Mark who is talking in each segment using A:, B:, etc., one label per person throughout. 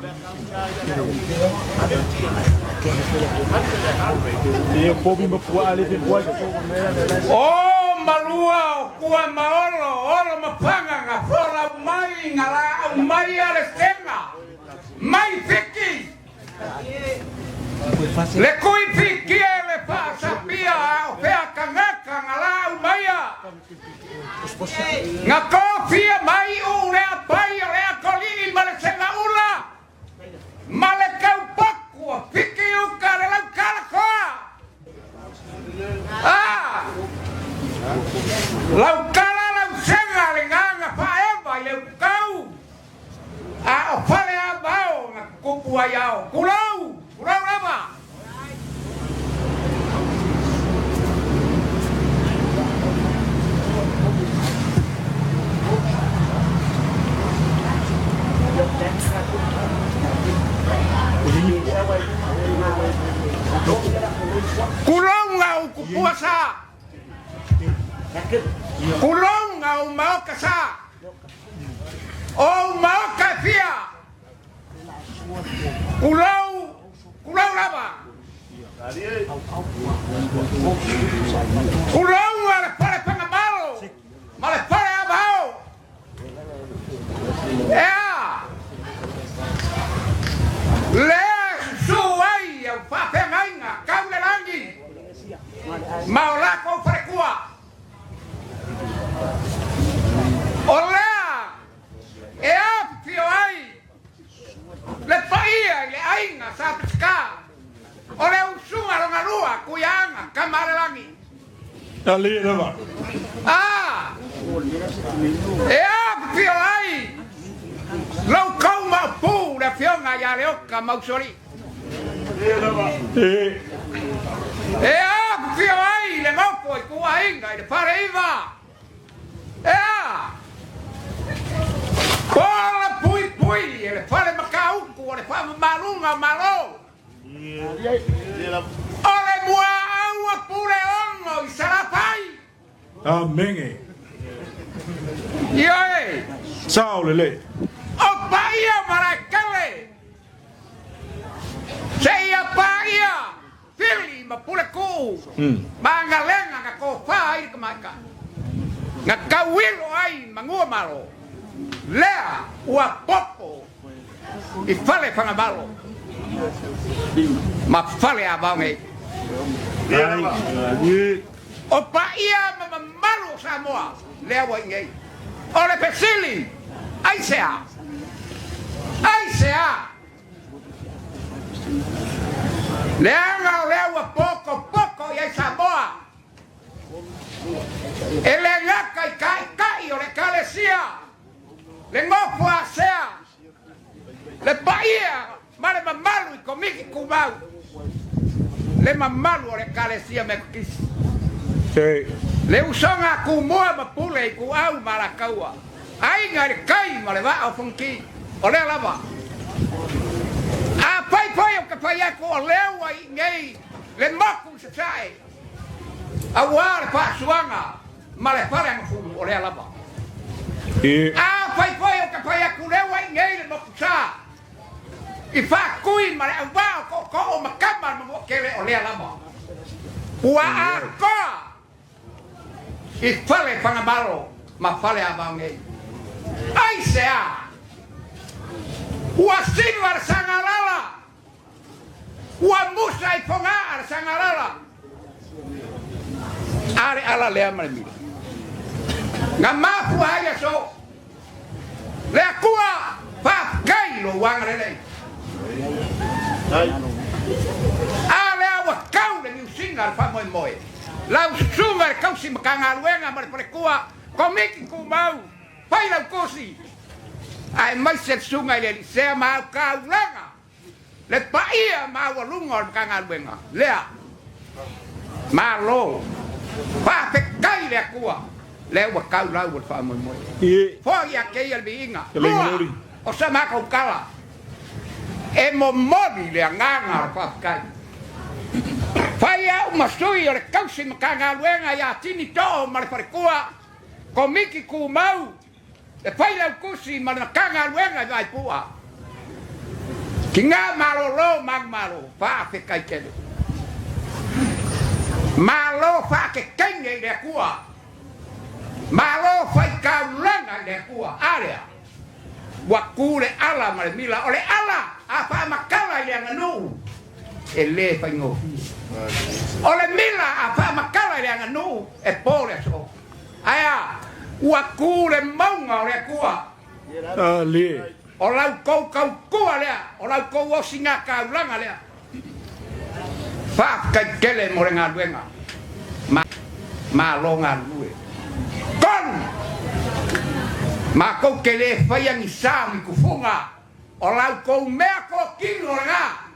A: Oh, malua, kua maolo, olo mapanga nga fora mai ngala mai ale senga. Mai fiki. Le kui fiki le fa sapia o fea kangaka ngala umaya. Nga kofia mai u le apai le akolini male senga ula. Male kau paku fiki u kare lau kala koa. Ah! Lau kala lau senga le nganga faeva i leu kau. A o fale a bao nga kupu ai au. Kulau! Kulau lama! Kulong ngau kupuasa. Kulong ngau mau kasa. Oh mau kafia. Kulau lama. Kulau ngale pare pangamalo. Male pare abao. Lea suai yang pape ngainga kau le langi. Mau lako frekua. Olea. Pio ai. Le paia le ainga sapska. Ole usunga rongalua kuyanga kamare langi.
B: Ali lama.
A: Pio ai. Lau kau ma pu le fionga ya le oka mausori. Pio ai le ngopo i kua inga i le pare iwa. Pola pui e le pare makauku o le pama malunga malo. Ole mua aua pure ongo i sarapai.
B: Amenge.
A: Ioe.
B: Sao lele.
A: O paia marakale. Seia paia. Fili ma pule ku. Mangalenga nga ko fai kamaka. Nga kawilo ai mangua malo. Lea ua popo. I fale pangabalo. Ma fale abange. O paia ma malu Samoa. Lea wa ingei. Ole pesili. Aisea. Leanga lewa poco y ai Samoa. Ele ngaka i kai o le kalesia. Le ngopo asea. Le paia. Mare mamalu i komiki kumau. Le mamalu o le kalesia me kisi. Le usonga kumoa mapule i kuau marakaua. Ainga le kai ma le va o funki. O le lava. A pai o ka pai ako o lewa i ngei. Le maku se sai. A wale pa suanga. Ma le pare ang fumu o le lava. A pai o ka pai ako lewa i ngei le maku sa. I fa kui ma le au ko o makama mo kele o le lava. Ua a ko. I fale pangabalo. Ma fale abang ngei. Ai sea. Ua sinu ar sangalala. Ua musa i ponga ar sangalala. Are ala lea maremila. Nga mafu haya so. Lea kua pa kailo wangarelei. Ale awa kau le miusinga ar famoy moe. Lau sunga kau si makangaluenga marepare kua. Komiki kumau. Pai lau kosi. Ai mai se sunga le licea mau kaulanga. Le paia mau alunga o kangaluenga. Lea. Malo. Pa pe kai le akua. Le wa kau lau o fa mo mo. Foi a kei al biinga. O sa ma kau kala. E mo modi le nganga pa kai. Fai au masui o le kausi makangaluenga ya tini to ma le parekua. Komiki kumau. E pai lau kusi ma na kanga luenga vai pua. Kinga malo mag malo fa fe kai kele. Malo fa ke kenge de kua. Malo fa kaulanga de kua area. Wakule ala male mila ole ala apa makala yang anu. Ele fa ngo. Ole mila apa makala yang anu e pole so. Aya wakule monga ole kua.
B: Ali.
A: Olau kau kua lea, olau kau o singa kaulanga lea. Fa kai kele mo renga duenga. Ma longa lue. Kon. Ma kau kele fayang isami kufunga. Olau kau mea ko kino renga.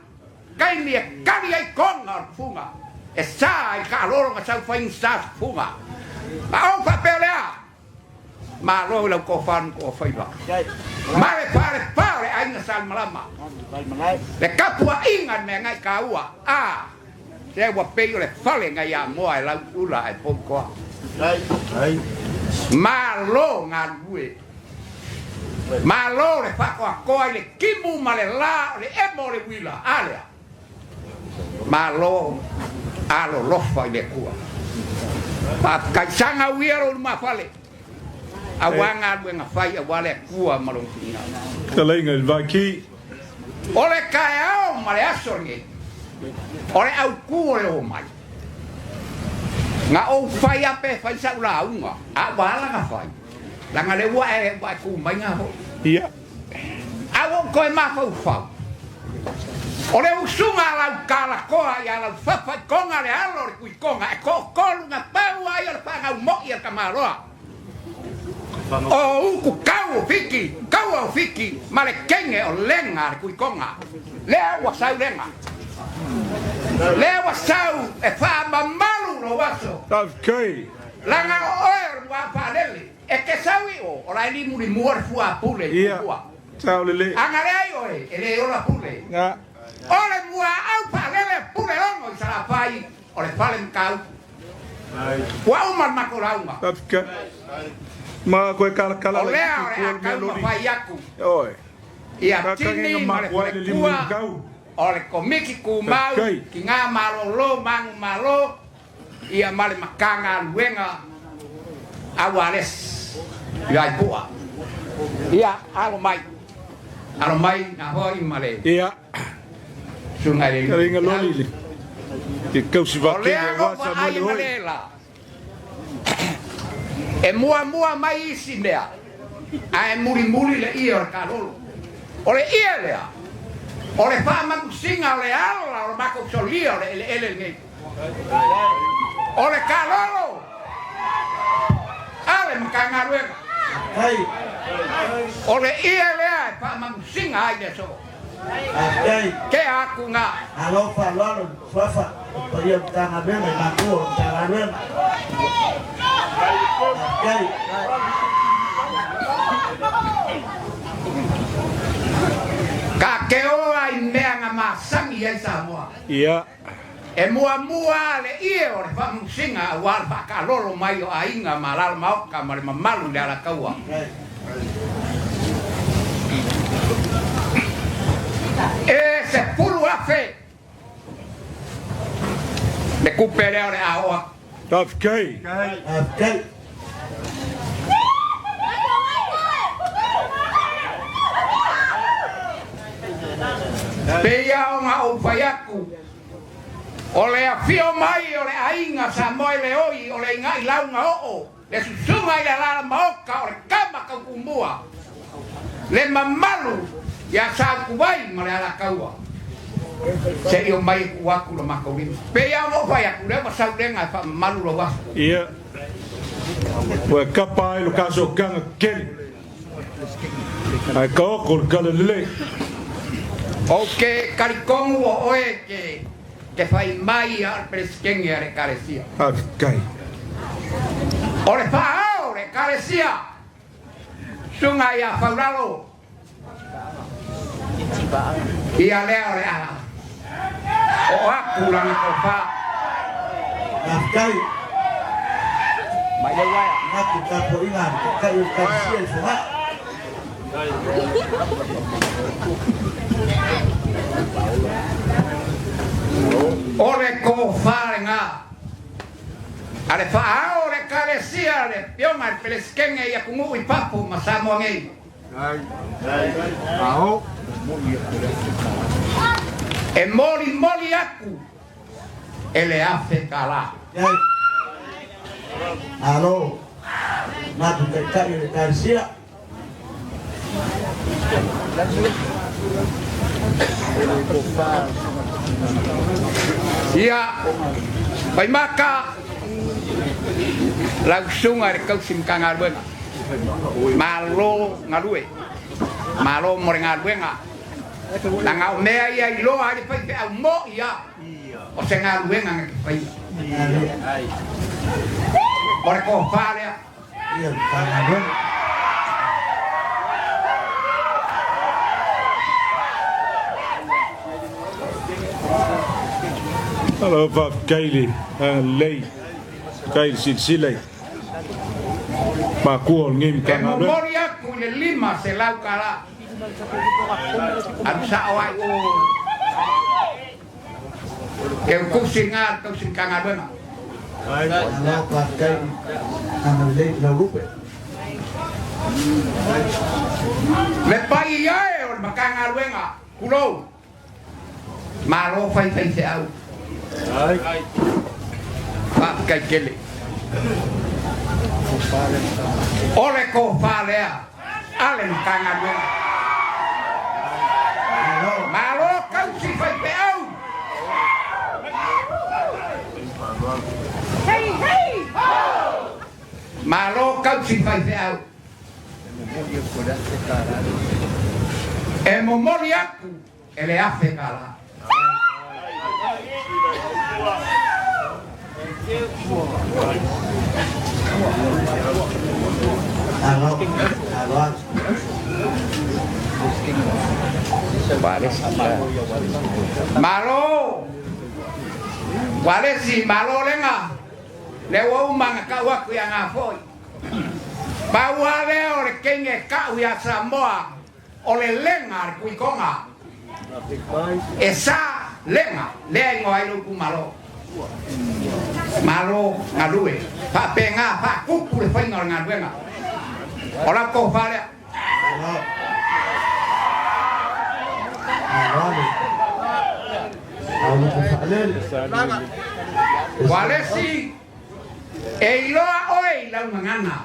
A: Kai ni kali ai konga kufunga. E sa ai ka loro nga sa fayang sa kufunga. Ma o papelea. Ma lo lau ko fan ko faiba. Mare pare ai na sal malama. Le kapua ingan me ngai kaua. Se wa pe le fale ngai ya mo ai lau ula ai poko. Ma lo ngalue. Ma lo le fa ko ai le kimu male la le emo le wila ale. Ma lo alo lo fa le kua. Pa kai sanga wiero ma fale. Awanga wenga fai awale kua malongkinga.
B: Kalenga vaki.
A: Ole kae male asonge. Ole au ku ole o mai. Nga o fai ape fai sa ula unga. A wala nga fai. La nga le wa ku mai nga ho.
B: Ia.
A: Awo ko ma fa fa. Ole usunga la kala koa ya la fa konga le alo ku konga e ko nga pa wa ya pa nga mo ya kamaroa. O uku kau fiki, male kenge o lenga kui konga. Lea wasau lenga. Lea wasau e fa mamalu no waso.
B: Okay.
A: Langa oer wa palele. E ke sawi o la li muri muor fua pule fua.
B: Ciao lele.
A: Angare ai oe, ele ora pule.
B: Ya.
A: Ole mua au palele pule longo i sala fai. Ole pale mkau. Wa umar makoraunga.
B: Okay. Ma koe kala
A: olea ole akau mawhai aku.
B: Oi.
A: Ia tini mare kua. Ole komiki ku mau. Ki ngā malolo mangu malo. Ia male makanga luenga. Awales. Ia ipua. Ia alo mai. Alo mai ngā hoi male.
B: Ia.
A: Sungai
B: Kare inga loli. Te kausi wake
A: olea
B: wasa
A: ai
B: mole hoi.
A: malela. E mua mai isi mea. A e muri le ia o karolo. O le ia lea. O le wha maku singa o le ala o le mako solia o le ele ngei. O le karolo. Ale makanga ruega. O le ia lea e wha maku singa ai le so. Ke aku ngā.
C: Alo fa lolo fafa. Paya tanga beme maku tanga beme.
A: Ka keo ai mea ngā masangi ai Samoa.
B: Ia.
A: E mua le ie o le whamusinga wal whakalolo mai o ainga malala maoka ma le mamalu le ala kaua. E se pulu afe. Le kupe leo le aoa.
B: Okay.
A: Pea o ngā o whaiaku. O le a whio mai o le ainga sa moe le oi o le ngai launga o. Le susunga i le lala maoka o le kama kaukumua. Le mamalu ia sa kuwai ma le ala kaua. Se i o mai kuaku lo makourima. Pea o whaiaku le wasau lenga e wha mamalu lo wasu.
B: Ia. Ua kapa ai lo kaso kanga keli. Ai ka oko le kala lele.
A: O ke karikongu o oe ke whai mai al preskengi a re karesia.
B: Okay.
A: O le whaao re karesia. Sunga ia whauralo. Ia lea o le aha. O aku langa ko wha.
C: Nafkai.
A: Mai le wai.
C: Naku kapo ingan. Kayu kasia suha.
A: Ale whaao le kalesia le pionga le peleskenge ia kungu I papu masamo ngei. E moli aku ele afe kala.
C: Alo, natu tekari le karsia.
A: Ia pai maka langsung ada kau simkangar benga malo ngalue malo morengar benga nangau mea ia ilo hari pai pe au mo ia o sengar benga pai moreko fale
C: Iya, kangar.
B: Alo va kaili lei kaili silsilai ma kuol ngim
A: e
B: kanga be
A: memoria ku le lima se lau kala amsa awai ke ku singar kau singkangar benga
C: Alo pakai kangar le la rupe.
A: le pai ia e o makangar benga kulo malo fai se au pakai kele ole ko falea ale makangar benga malo kau si fai pe au malo kau si fai pe au e momoli aku ele afe kala malo wale si malo lenga lewa umanga kawa ku yang afoi bawa leo le kenge kau ya Samoa ole lenga ku ikonga esa lenga lengo ailu ku malo malo ngalue pa penga pa kupu le fai ngor ngalue nga ora ko fale wale si e iloa oi la mangana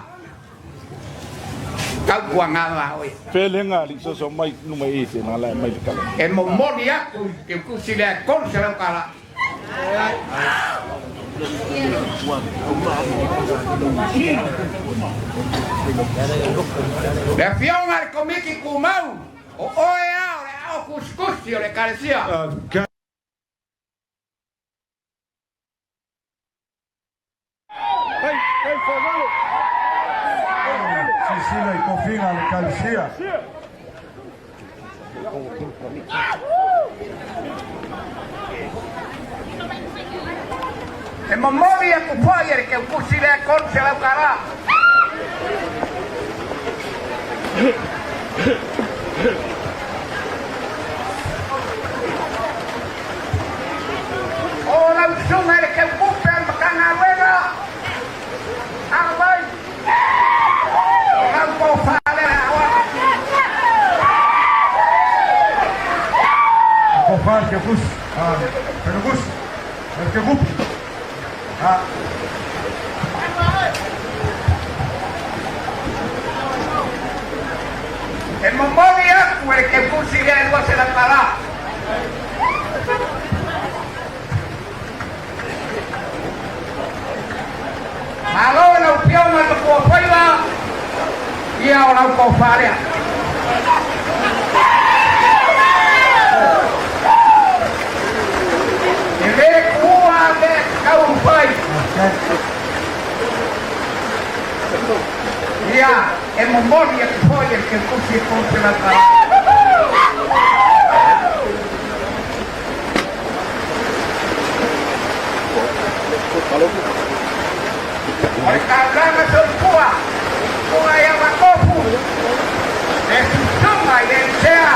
A: kau kuangala oi
B: pelenga li so mai numa ite na la mai kala
A: e momoni aku ke ku sile kon sele kala le fiona al komiki kumau o oea o kuskusi o le carecia
C: Sicila y confina la calcia.
A: e momoni aku fire ke ku sile kon sele kala oh langsung ada ke bukan makanan wena abai orang kau fale awak
C: Kofar que bus. Pero bus. El que bup.
A: el momoni aku ke ku sile dua sele kala malo na upiao na ko faiwa ia orang kau fale ele kuwa de kau fai ia e momoni aku foi que ku sile kon sele kala Oleh sebuah yang makofu Nesuma yang sea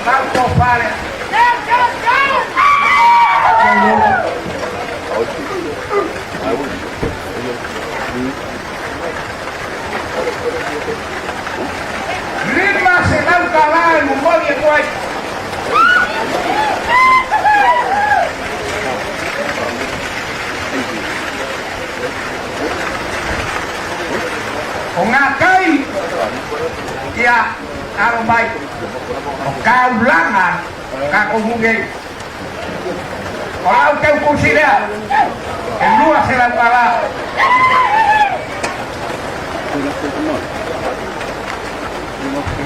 A: Lampo vale kalah mo dia kuat. Ongakai dia karo baik. Kaulangan kako mungkin. Kalau kau kursi dia, kedua serang kalah.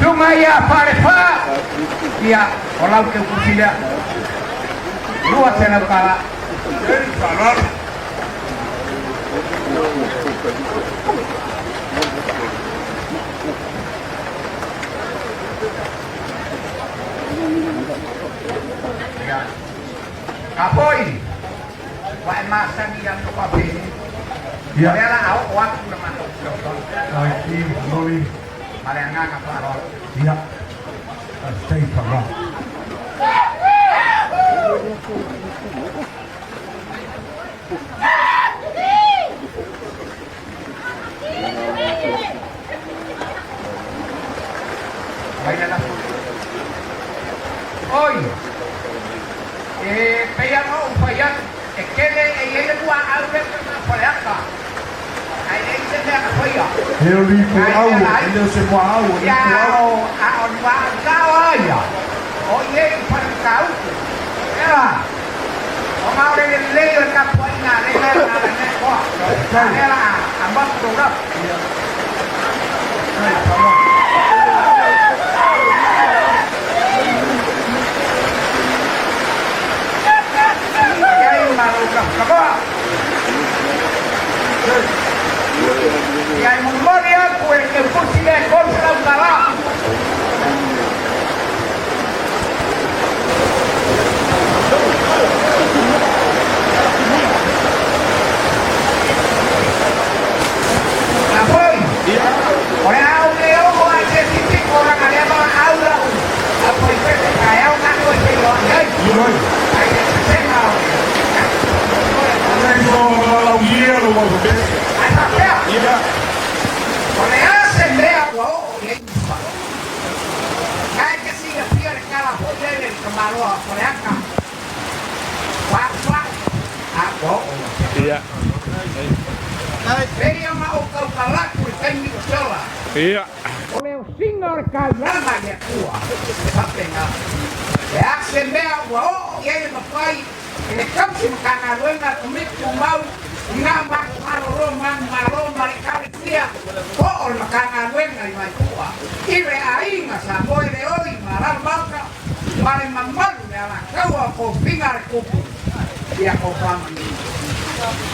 A: Cuma ya parefa, dia kalau kau kursi dia, dua serang kalah. Kapoy, wah masa ni yang tu kapoy. Dia lah awak waktu nama.
B: Ai loli.
A: Malengan apa orang?
B: Ia. Stay para.
A: Baiklah. Oi. Kaya mo upaya kele ele buat albe na palaka. Ai ele dia ka paya.
B: Eu li por au, ele se mo au,
A: Ya on wa kau ya. Oh ye para kau. Ya. O mau le le ka poina le le na ko. Ya lah, ambak tu dah. Y hay memoria pues que posible contra un carajo. La voy. Oleh audio orang sesi orang ada orang audio. Apa itu saya nak buat video ya. Saya senang.
B: Não dinheiro, mas o quê? Ia.
A: Oleh asamblea wao yenyefa. Kaya siya pia kala hotel kemaro oleh aka. Wah. Ako.
B: Ia.
A: Kaya mau kau kalah kan di sekolah.
B: Ia.
A: Oleh singar kalama ya tua. Papenga. Ya asamblea wao yenyefa. Ini kan si makanan luenga kumit kumbau. Ngambak maroma dia oh makanan wenga mai tua ire ainga sa boy de hoy maral baka mare mammal ya kau ko pingar ko dia ko family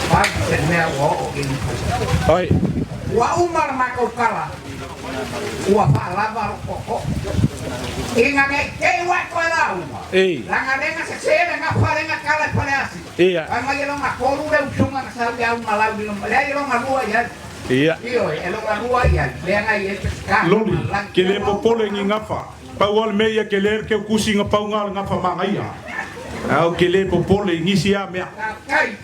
A: bagi semua wo ini
B: Oi.
A: wa umar makau kala wa palava koko inga ke wa ko la
B: Ei.
A: langadenga seksena ngapalenga kala paleasi
B: Ia.
A: ay mayroong ako rin sunga sa diaw malaw din mayroong alua yan
B: Ia.
A: iyo elong alua yan lenga yan
B: Loli, que le popole ngi ngafa. Pawal meia que ler que kusi nga paungal ngafa mangaia. Au que le popole ngi sia mea.
A: kai